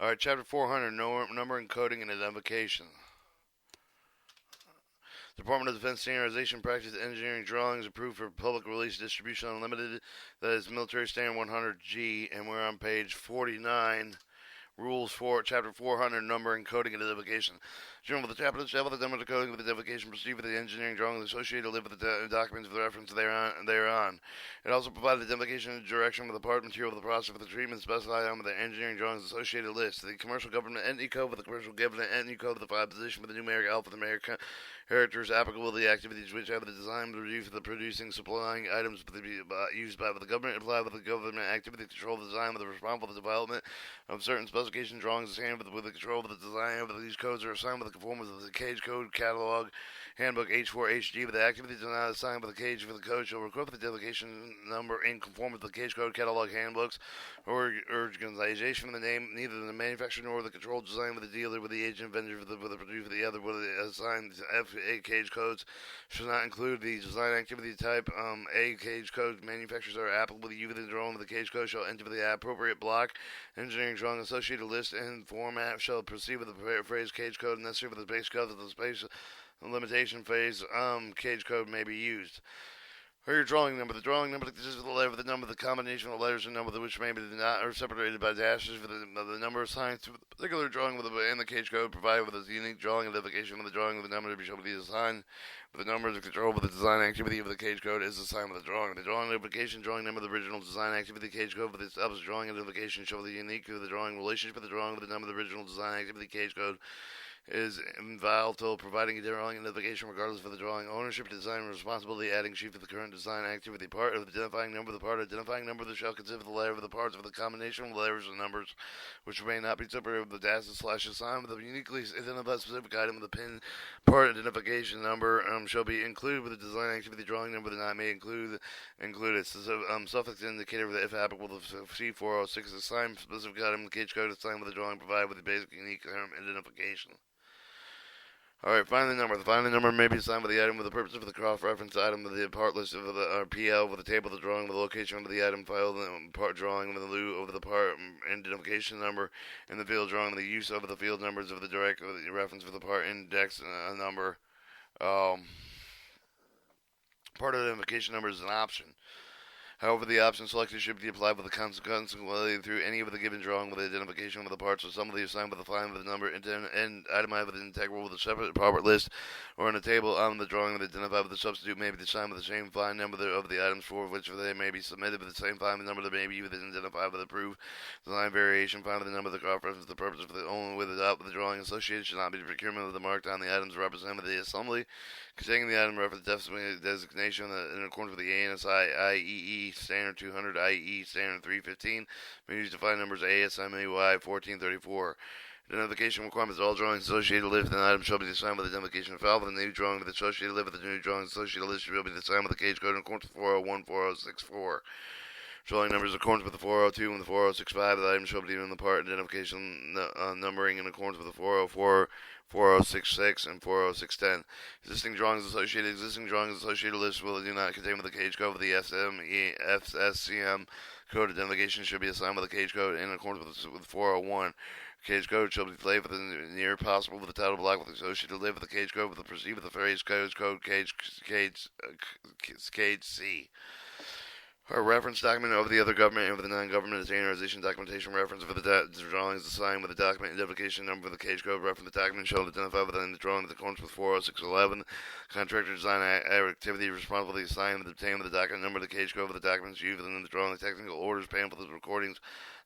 Alright, Chapter 400, Numbering, Coding, and Identification. Department of Defense Standardization Practice Engineering Drawings approved for public release distribution unlimited. That is Military Standard 100G, and we're on page 49. Rules for Chapter 400, Numbering, Coding, and Identification. General with the chapter, the number, the coding, with the identification, proceed with the engineering drawing, associated, live with the documents for the reference thereon. It also provided identification and direction with the part material of the process for the treatment specified on with the engineering drawings associated list. The commercial government entity code with the commercial government entity code with the file position with the numeric alphanumeric characters applicable to the activities which have the design review for the producing, supplying items used by the government, applied with the government activity control the design with the responsible for the development of certain specification drawings assigned with the control of the design of these codes are assigned with the conformance of the cage code catalog handbook H4HG with the activities are not assigned with the cage for the code shall record the identification number in conformance with the cage code catalog handbooks or organization from the name neither the manufacturer nor the control design with the dealer with the agent vendor for the producer for the other with the assigned FA cage codes should not include the design activity type A cage code manufacturers are applicable to you the drawing with the cage code shall enter the appropriate block engineering drawing associated list and format shall proceed with the phrase cage code necessary for the base code of the space limitation phase cage code may be used. Or your drawing number. The drawing number consists of the letter, the number, the combination of the letters and number which may be not or separated by dashes for the number assigned to a particular drawing with and the cage code provided with a unique drawing identification with the drawing of the number to be shown to be assigned with the numbers of control with the design activity of the cage code is assigned with the drawing. The drawing identification, drawing number, the original design activity, cage code with the established drawing identification show the unique to the drawing relationship with the drawing with the number of the original design activity cage code is involved till providing a drawing identification regardless of the drawing ownership, design, responsibility, adding sheet for the current design activity part of the identifying number of the part, identifying number of the shall consist of the letter of the parts of the combination of the letters and numbers which may not be separated with the dashes slash assigned with a uniquely identified specific item with the pin part identification number shall be included with the design activity drawing number that not may include it. So, suffix indicator of the if applicable to C406 assigned specific item the cage code assigned with the drawing provided with the basic unique term identification. Alright, find the number. The find the number may be assigned with the item with the purpose of the cross-reference item with the part list of the PL with the table of the drawing with the location of the item file, the part drawing with the lieu over the part identification number in the field drawing with the use of the field numbers of the direct reference for the part index number. Part identification number is an option. However, the option selected should be applied with the consequently through any of the given drawing with the identification of the parts or some of the assigned with the find with the number and itemized with an integral with a separate proper list or in a table on the drawing with identified with the substitute may be assigned with the same find number of the items for which they may be submitted with the same find number that may be identified with approved design variation find with the number of the cross reference the purpose of the only with the drawing associated should not be the procurement of the marked on the items represented with the assembly containing the item reference designation in accordance with the ANSI IEE Standard 200 IE Standard 315 may use to find numbers ASMAY 1434. Identification requirements all drawings associated with an item shall be assigned with identification file with a new drawing with the associated with the new drawings associated list shall be assigned with the cage code in accordance with 401 4064. Drawing numbers in accordance with the 402 and the 4065. The item shall be in the part identification numbering in accordance with the 404, 4066, and 40610. Existing drawings associated lists will do not contain with the cage code with the FSCM code identification should be assigned with the cage code in accordance with 401. Cage code shall be played with the near possible with the title block with the associated live with the cage code with the proceed with the phrase code cage C. A reference document over the other government and over the non-government standardization documentation reference for the drawings assigned with the document identification number for the cage code reference the document shall identify within the drawing with accordance with 40611. Contractor design activity responsible for the assignment and obtaining the document number of the cage code for the documents used within the drawing, the technical orders, pamphlets, recordings,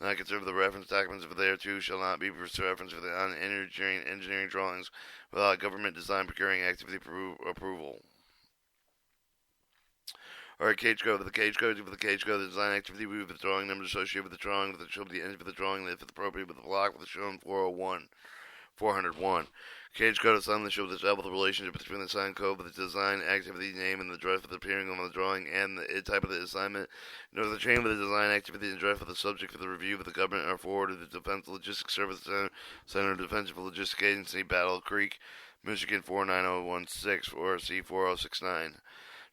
not considered the reference documents if there too shall not be reference for the engineering drawings without government design procuring activity approval. Alright, cage code. The cage code, the design activity with the drawing number associated with the drawing, with the show the end for the drawing, if it's appropriate with the block, with the shown 401. Cage code assigned the show the establish the relationship between the assigned code with the design activity name and the address for the appearing on the drawing and the type of the assignment. Note the chain with the design activity and address for the subject for the review of the government are forwarded to the Defense Logistics Service Center Defensive Logistics Agency, Battle Creek, Michigan 49016 or C4069.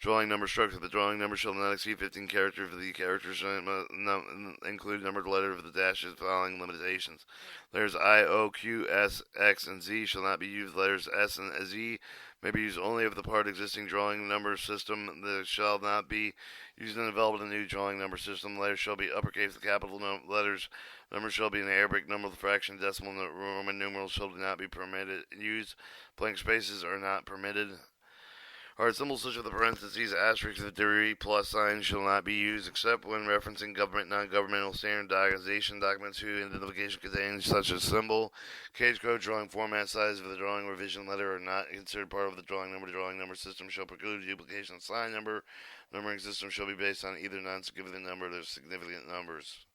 Drawing number structure. The drawing number shall not exceed 15 characters. The characters shall not include numbered letters with the dashes following limitations. Letters I, O, Q, S, X, and Z shall not be used. Letters S and Z may be used only if the part existing drawing number system that shall not be used in developing a new drawing number system. Letters shall be uppercase, the capital letters. Numbers shall be an Arabic number, the fraction, decimal, and the Roman numerals shall not be permitted. Use blank spaces are not permitted. Alright, symbols such as the parentheses, asterisks, the degree, plus sign shall not be used except when referencing government, non-governmental, standard organization documents whose identification contains such a symbol. Cage code, drawing format, size of the drawing, revision letter are not considered part of the drawing number. The drawing number system shall preclude duplication of sign number. Numbering system shall be based on either non-significant number or significant numbers.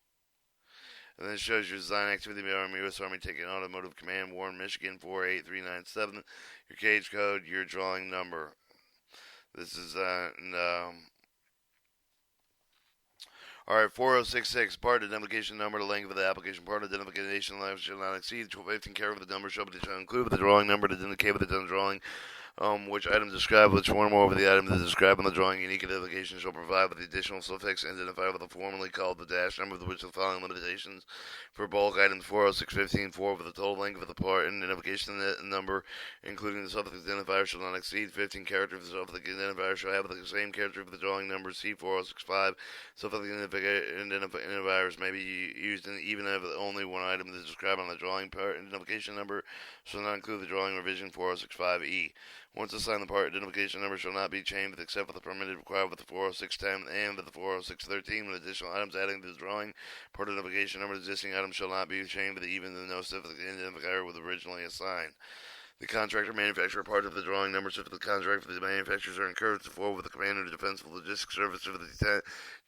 And then it shows your design activity by Army, U.S. Army taking automotive command, Warren, Michigan, 48397. Your cage code, your drawing number. This is, alright, 4066, part identification number, the length of the application, part identification length shall not exceed 15 characters. The number shall be included with the drawing number to indicate with the done drawing. Which item described, which one more of the items that described in the drawing. Unique identification shall provide with the additional suffix identified with the formerly called the dash number, with which the following limitations for bulk items 40615, 4 with the total length of the part and identification number, including the suffix identifier, shall not exceed 15 characters. The suffix identifier shall have the same character for the drawing number C4065. Suffix identifiers may be used even if only one item is described on the drawing. Part identification number shall not include the drawing revision 4065E. Once assigned, the part identification number shall not be changed except for the permitted required with the 40610 and with the 40613. With additional items adding to the drawing, part identification number of existing items shall not be changed even though no specific identifier was originally assigned. The contractor manufacturer part of the drawing number for the contract for the manufacturers are encouraged to forward with the Commander of Defense Logistics Service for the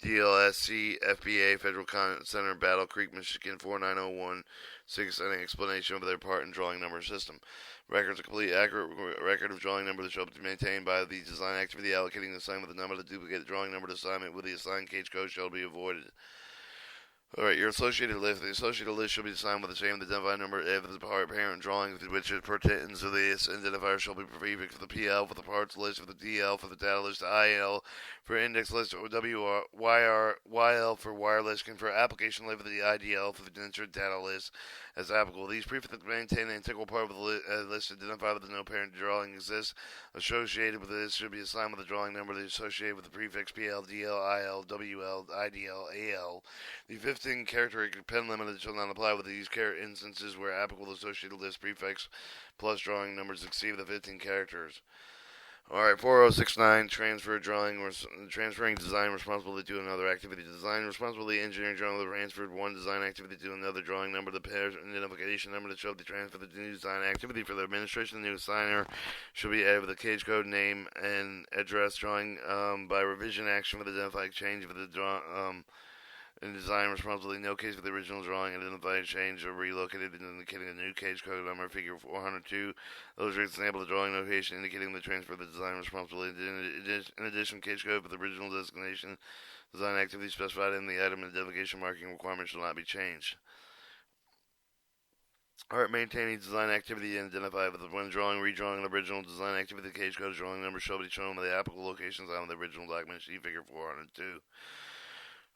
DLSC FBA Federal Center, Battle Creek, Michigan 49016, any explanation of their part and drawing number system. Records a complete, accurate record of drawing number that shall be maintained by the design activity. Allocating the assignment of the number to duplicate the drawing number to assignment with the assigned cage code shall be avoided. Alright, your associated list. The associated list shall be assigned with the same identifier number of the parent drawing which it pertains to. The identifier shall be prefixed for the PL for the parts list, for the DL for the data list, IL for index list, or YL for wireless, and for application list for the IDL for the insert data list as applicable. These prefixes maintain an integral part of the list identified with the no parent drawing exists. Associated with this should be assigned with the drawing number that is associated with the prefix PL, DL, IL, WL, IDL, AL. The 15 character pen limit shall not apply with these instances where applicable. Associated list prefix plus drawing numbers exceed the 15 characters. Alright, 4069, transferring design responsibility to another activity. Design responsibility, engineering drawing transferred one design activity to another drawing number. The pair identification number that showed the transfer of the new design activity for the administration. The new assigner should be added with the cage code, name, and address. Drawing by revision action with identified change for the in design responsibility, no case for the original drawing identified change or relocated, indicating a new cage code number, figure 402. Those rates enable the drawing notation indicating the transfer of the design responsibility. In addition, cage code for the original designation design activity specified in the item identification marking requirement shall not be changed. Alright, maintaining design activity and identified with when drawing, redrawing the original design activity, the cage code drawing number shall be shown with the applicable locations on the original document sheet, figure 402.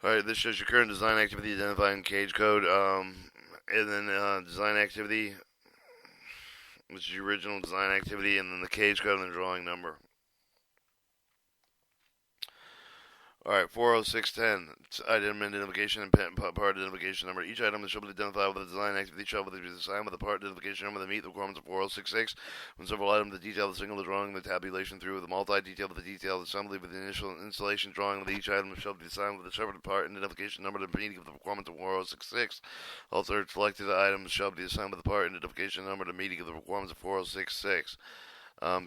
Alright, this shows your current design activity identifying cage code, and then design activity, which is your original design activity, and then the cage code and the drawing number. Alright, 40610, item identification and part identification number. Each item shall be identified with a design activity shall be assigned with a part identification number that meet the requirements of 4066. When several items, the detail, the single drawing, the tabulation through, the multi-detail, the detailed assembly with the initial installation drawing with each item shall be assigned with a separate part identification number that meet the requirements of 4066. All third selected items shall be assigned with a part identification number that meet the requirements of 4066.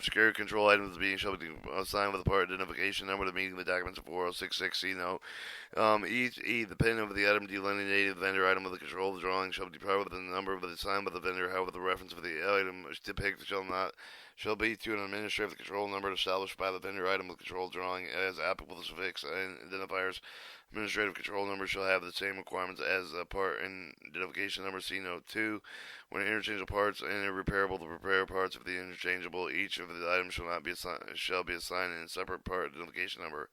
Security control items being shall be assigned with a part identification number to meeting the documents of 4066C note. The pin of the item delineated the vendor item with the control of the drawing shall be deprived with the number of the assigned with the vendor. However, the reference of the item depicted shall not shall be to an administrative control number established by the vendor item with control drawing as applicable to suffix and identifiers. Administrative control number shall have the same requirements as the part identification number. See note 2. When interchangeable parts and irreparable, the repair parts of the interchangeable, each of the items shall be assigned in a separate part identification number.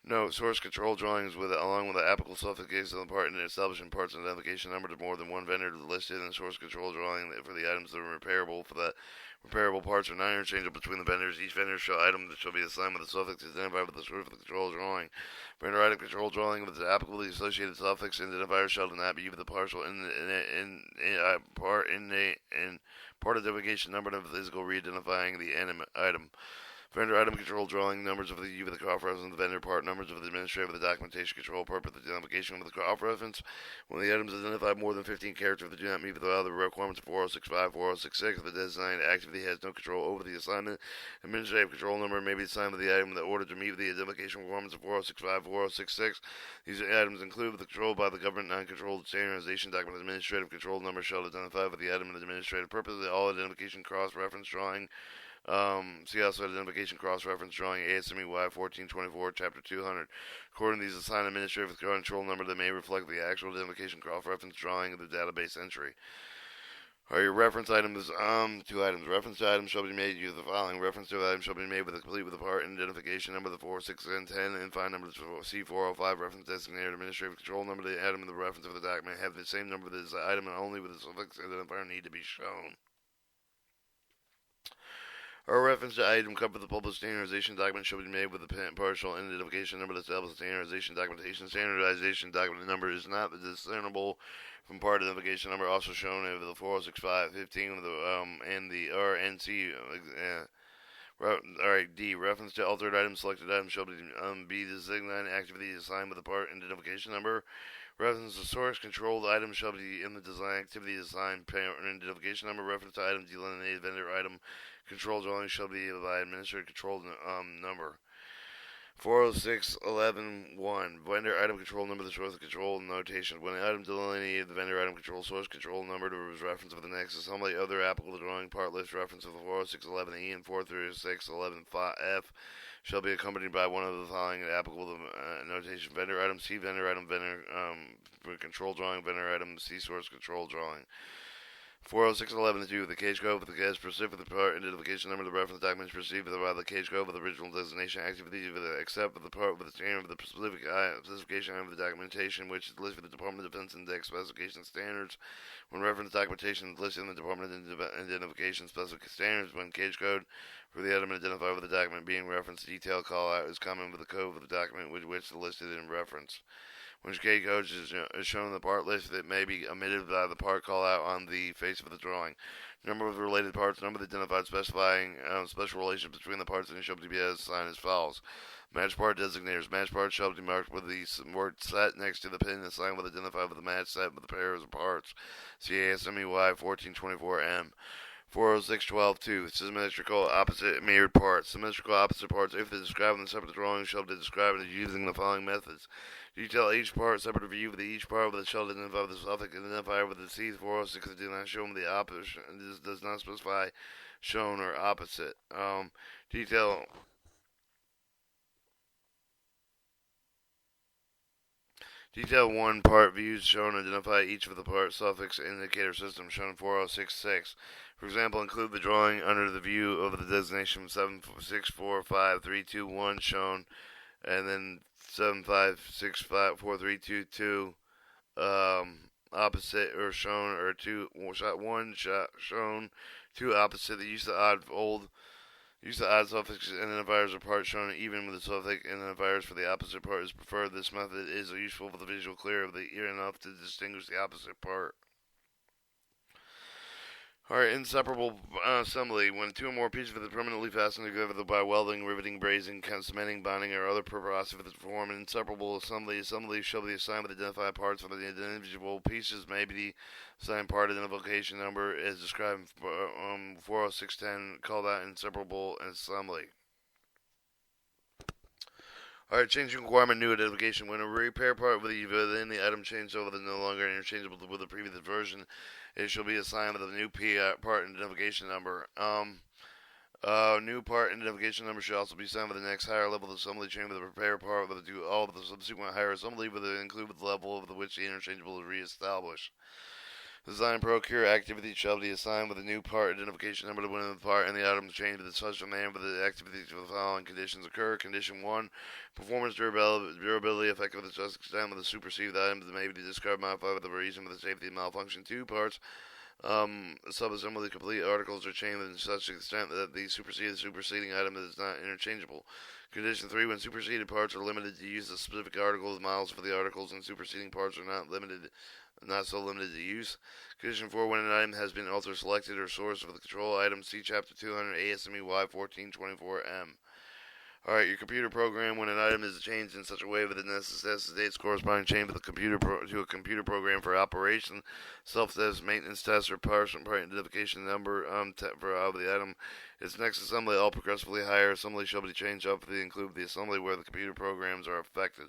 Note: source control drawings along with the applicable suffixes of the part and establishing parts identification number to more than one vendor listed in the source control drawing for the items that are repairable. For the repairable parts are not interchangeable between the vendors. Each vendor item shall be assigned with a suffix identified with the source of the control drawing. Vendor item control drawing with the applicably associated suffix identifier shall not be used with the partial part identification number of the physical re-identifying the item. Vendor item control drawing numbers of the U with the cross-reference, the vendor part numbers of the administrator with the documentation control part with the identification with the cross-reference. When the items identify more than 15 characters that do not meet the other requirements of 4065, 4066, the designated activity has no control over the assignment. Administrative control number may be assigned to the item in order to meet the identification requirements of 4065, 4066. These items include the control by the government non-controlled standardization document. Administrative control number shall identify with the item and the administrative purpose. All identification cross-reference drawing. See also identification cross-reference drawing ASME Y 1424 Chapter 200. According to these assigned administrative control number that may reflect the actual identification cross-reference drawing of the database entry. Your reference items, 2 items. Reference to items shall be made using the following. Reference to items shall be made with a complete with the part and identification number, the 4, 6, and 10, and fine number C405. Reference designated administrative control number. The item and the reference of the document have the same number as the item and only with the suffix identifier need to be shown. Our reference to item covered the public standardization document shall be made with the partial identification number that establishes the standardization documentation. Standardization document number is not discernible from part identification number, also shown over the 406515 and the RNC. Alright, D. Reference to altered items, selected items shall be designated activity assigned with the part identification number. Reference to source controlled items shall be in the design activity assigned parent identification number. Reference to item delineated vendor item control drawing shall be by administrative control number. 406.11.1 vendor item control number, the source of control notation. When the item delineated the vendor item control source control number to reference of the next assembly, other applicable drawing part list reference of the 406.11e and 436.11f shall be accompanied by one of the following applicable notation. Vendor item C, vendor item, vendor control drawing, vendor item C, source control drawing. 406.11.2, the case code with the case specific the part identification number of the reference documents received by the case code with the original designation activity except for the part with the standard of the specific specification of the documentation which is listed with the Department of Defense Index specification standards. When reference documentation is listed in the Department Identification specific standards, when case code for the item identified with the document being referenced, detail call out is common with the code of the document with which is listed in reference. When case code is shown in the part list, that may be omitted by the part call out on the face of the drawing. Number of related parts, number identified specifying special relations between the parts and shall be assigned as follows. Match part designators. Match parts shall be marked with the word set next to the pin assigned with identified with the match set with the pairs of parts. CASMEY 1424M. 406.12.2. Symmetrical opposite mirrored parts. Symmetrical opposite parts, if they described in the separate drawing, shall be described as using the following methods. Detail each part, separate view of each part with the shall identify with the suffix identifier with the C406 that do not show the opposite. This does not specify shown or opposite. Detail one part views shown identify each of the part suffix indicator system shown in 4066. For example, include the drawing under the view of the designation 7645.321 shown, and then 7565.4322 opposite or shown, or one shot shown, 2 opposite. The use of odd suffix identifiers of parts shown even with the suffix identifiers for the opposite part is preferred. This method is useful for the visual clear of the ear enough to distinguish the opposite part. Alright, inseparable assembly. When 2 or more pieces are permanently fastened together by welding, riveting, brazing, cementing, bonding, or other process of the form, an inseparable assembly shall be assigned with identified parts for the individual pieces. May be assigned part identification number as described in 40610, called out inseparable assembly. Alright, changing requirement, new identification. When a repair part within the item changed over is no longer interchangeable with the previous version, it shall be assigned with a new part identification number. New part identification number should also be signed with the next higher level of the assembly chain with the prepare part with all of the subsequent higher assembly with the include with the level of which the interchangeable is reestablished. Design procure activity shall be assigned with a new part identification number to when the part and the items change with such a manner with the activities of the following conditions occur. Condition 1, performance durability effective to such extent with the superseded items that may be discarded modified with the reason for the safety of malfunction. 2, parts subassembly complete articles are chained in such extent that the superseding item is not interchangeable. Condition 3, when superseded parts are limited to use the specific articles, miles for the articles and superseding parts are not so limited to use. Condition 4, when an item has been altered, selected, or sourced for the control item, see Chapter 200 ASME Y1424M. Alright, your computer program, when an item is changed in such a way that it necessitates corresponding change with to a computer program for operation, self-test, maintenance test, or part identification number for the item. Its next assembly, all progressively higher assembly shall be changed up to include the assembly where the computer programs are affected.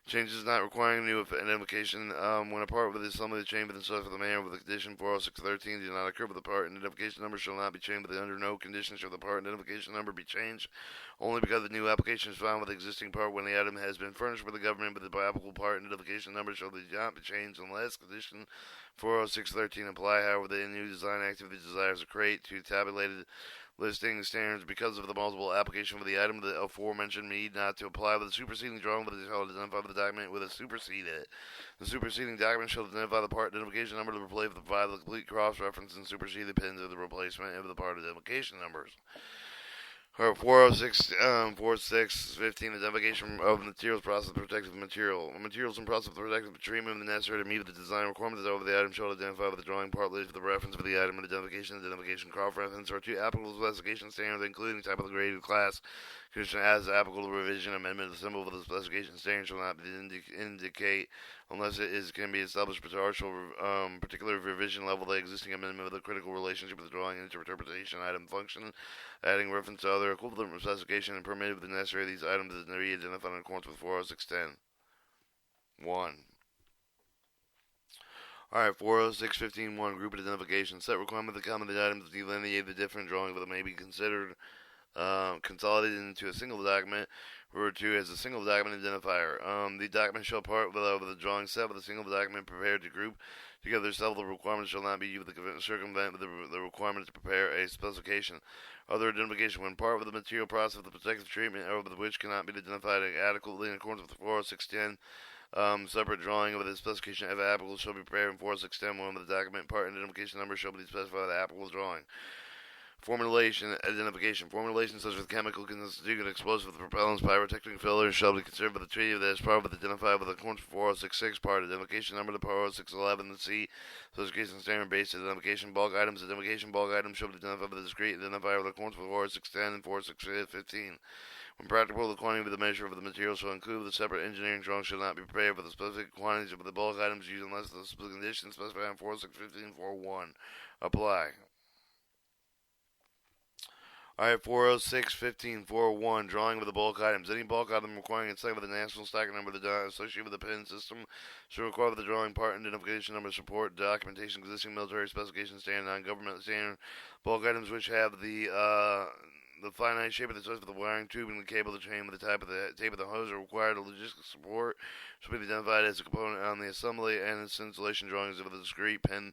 Changes not requiring new identification when a part with the assembly is changed within such a manner with the condition 40613 do not occur with the part identification number shall not be changed with under no condition shall the part identification number be changed only because the new application is found with the existing part when the item has been furnished with the government with the applicable part identification number shall not be changed unless condition 40613 apply. However, the new design activity desires to create two tabulated listing standards because of the multiple application for the item. The aforementioned need not to apply with the superseding drawing, but it shall identify the document with a superseded. The superseding document shall identify the part identification number to replace the provide the complete cross-reference and superseded pins of the replacement of the part identification numbers. 406, 4615, identification of materials, process, protective material. Materials and process, protective treatment necessary to meet the design requirements over the item shall identify with the drawing part listed for the reference for the item and identification cross-reference, or two applicable specification standards, including type of the grade of class, condition as applicable revision, amendment of the symbol of the specification standard shall not indicate unless can be established particular revision level the existing amendment with a critical relationship with the drawing interpretation item function, adding reference to other equivalent specification and permitted with the necessary these items is re-identified in accordance with 40610. 1. Alright, 406.15.1, group identification. Set requirement to common the items to delineate the different drawings that may be considered consolidated into a single document, referred to as a single document identifier. The document shall part with the drawing set with a single document prepared to group together several requirements shall not be used with the circumvent the requirement to prepare a specification. Other identification when part with the material process of the protective treatment over which cannot be identified adequately in accordance with 40610. Separate drawing of the specification of applicable shall be prepared in 40610. One of the document part identification number shall be specified the applicable drawing. Formulation identification. Formulations such as chemical constituent explosive with propellants, pyrotechnic fillers shall be considered for the treaty of this part with identified with accordance to 4066 part identification number to 400611 and C. Specification standard based identification bulk items. Identification bulk items shall be identified with a discrete identifier with accordance with 4610 and 4615. When practical, the quantity of the measure of the material shall include the separate engineering drawings shall not be prepared for the specific quantities of the bulk items used unless the specific conditions specified in 4615.4.1 apply. Alright, 406.15.4.1, drawing with the bulk items. Any bulk item requiring a second with the national stacking number associated with the pin system should require the drawing part identification number support documentation existing military specification standard non-government standard. Bulk items which have the finite shape of the size of the wiring tube and the cable, the chain with the type of the tape of the hose are required. Logistics support should be identified as a component on the assembly and its installation drawings of the discrete pin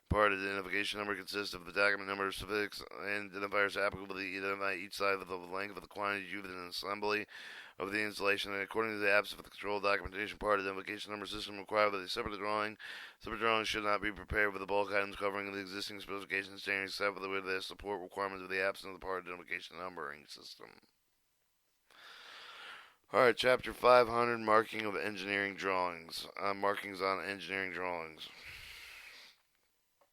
part identification number consists of the document number, suffix, and identifiers applicable to identify each side of the length of the quantity used in an assembly of the installation. And according to the absence of the control documentation part identification number system required with a separate drawing should not be prepared with the bulk items covering the existing specification standards except for the support requirements of the absence of the part identification numbering system. Alright, Chapter 500, Marking of Engineering Drawings. Markings on Engineering Drawings.